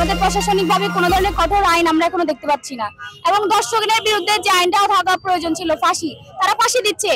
আমাদের প্রশাসনিকভাবে কোনো ধরনের কঠোর আইন আমরা এখনো দেখতে পাচ্ছি না। এবং দর্শকদের বিরুদ্ধে যে আইনটাও থাকা প্রয়োজন ছিল, ফাঁসি, তারা ফাঁসি দিচ্ছে,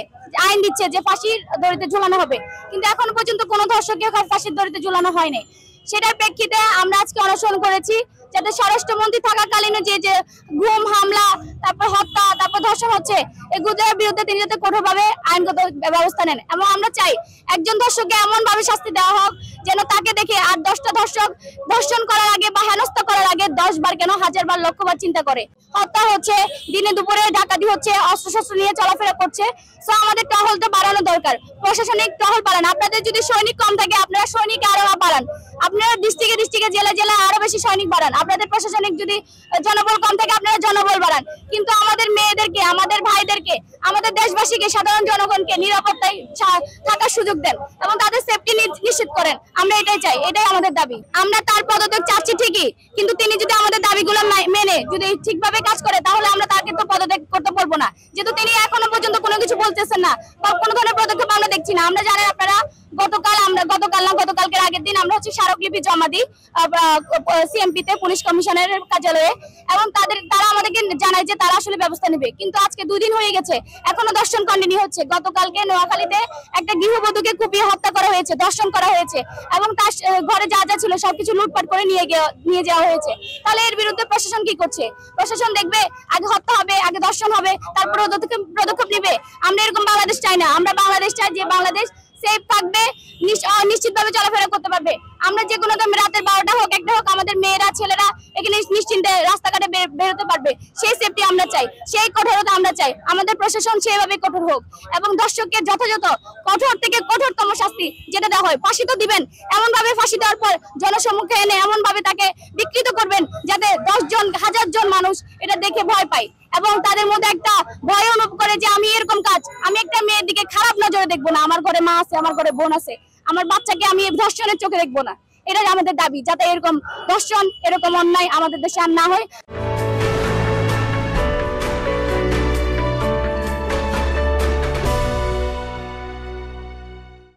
আইন দিচ্ছে যে ফাঁসির দড়িতে ঝুলানো হবে, কিন্তু এখনো পর্যন্ত কোনো দর্শককে ফাঁসির দড়িতে ঝুলানো হয়নি। সেটার প্রেক্ষিতে আমরা আজকে অনশন করেছি, যাতে স্বরাষ্ট্রমন্ত্রী থাকাকালীন যে গুম, হামলা, তারপর হত্যা, তারপর ধর্ষণ হচ্ছে, এগুলোর বিরুদ্ধে তিনি যাতে কঠোরভাবে আইনগত ব্যবস্থা নেন। এবং আমরা চাই একজন ধর্ষককে এমন ভাবে শাস্তি দেওয়া হোক যেন তাকে দেখে আর 10টা ধর্ষক ধর্ষণ করার আগে বা হেনস্থা করার আগে 10 বার কেন 1000 বার লক্ষবার চিন্তা করে। হত্যা হচ্ছে, দিনে দুপুরে ডাকাতি হচ্ছে, অস্ত্রশস্ত্র নিয়ে চলাফেরা করছে। সো আমাদের টহলটা বাড়ানো দরকার, প্রশাসনিক টহল বাড়ান। আপনাদের যদি সৈনিক কম থাকে আপনারা সৈনিক আরো বাড়ান, আপনারা ডিস্ট্রিক্টে জেলায় আরো বেশি সৈনিক বাড়ান। আপনাদের প্রশাসনিক যদি জনবল কম থাকে আপনারা জনবল বাড়ান, কিন্তু আমাদের মেয়েদেরকে, আমাদের ভাইদেরকে, আমাদের দেশবাসীকে, সাধারণ জনগণকে নিরাপত্তায় থাকার সুযোগ দেন এবং তাদের সেফটি নিশ্চিত করেন। আমরা এটাই চাই, এটাই আমাদের দাবি। আমরা তার পদত্যাগ চাচ্ছি ঠিকই, কিন্তু তিনি যদি আমাদের দাবিগুলো মেনে যদি ঠিকভাবে কাজ করে তাহলে আমরা তাকে তো পদত্যাগ করতে পারবো না, যেহেতু তিনি এখনো পর্যন্ত কোনো কিছু বলতেছেন না বা কোনো ধরনের পদক্ষেপ আমরা দেখছি না। আমরা জানেন আপনারা গতকালকের আগের দিন আমরা স্মারকলিপি জমা দিই সিএমপি তে, পুলিশ কমিশনারের কার্যালয়ে, এবং তারা আমাদেরকে জানায় যে তারা আসলে ব্যবস্থা নেবে, কিন্তু আজকে 2 দিন হয়ে গেছে এখনো ধর্ষণ কন্টিনিউ হচ্ছে। গতকালকে নোয়াখালীতে একটা গৃহবধূকে কুপিয়ে হত্যা করা হয়েছে, ধর্ষণ করা হয়েছে এবং তার ঘরে যা যা ছিল সবকিছু লুটপাট করে নিয়ে যাওয়া হয়েছে। তাহলে এর বিরুদ্ধে প্রশাসন কি করছে? প্রশাসন দেখবে আগে হত্যা হবে, আগে ধর্ষণ হবে, তারপর পদক্ষেপ নেবে। আমরা এরকম বাংলাদেশ চাই না। আমরা বাংলাদেশ চাই যে বাংলাদেশ সেফ থাকবে, নিশ্চিতভাবে চলাফেরা করতে পারবে। আমরা যে কোনো রাতের 12টা হোক, 1টা হোক, আমাদের মেয়েরা, ছেলেরা এখানে নিশ্চিন্তে রাস্তাঘাটে বেরোতে পারবে। সেই সেফটি আমরা চাই, সেই কঠোরতা আমরা চাই। আমাদের প্রশাসন সেভাবে কঠোর হোক এবং দর্শককে যথাযথ কঠোর থেকে কঠোরতম শাস্তি যেটা দেওয়া হয়, ফাঁসি তো দিবেন, এমন ভাবে ফাঁসি দেওয়ার পর জনসম্মুখে এনে এমন ভাবে তাকে বিকৃত করবেন যাতে 10 জন, 1000 জন মানুষ এটা দেখে ভয় পায় এবং তাদের মধ্যে একটা ভয় অনুভব করে যে আমি এরকম কাজ, আমি একটা মেয়ের দিকে খারাপ নজরে দেখবো না। আমার ঘরে মা আছে, আমার ঘরে বোন আছে, আমার বাচ্চাকে আমি ধর্ষণের চোখে দেখবো না। এটাই আমাদের দাবি, যাতে এরকম ধর্ষণ, এরকম অন্যায় আমাদের দেশে আর না হয়।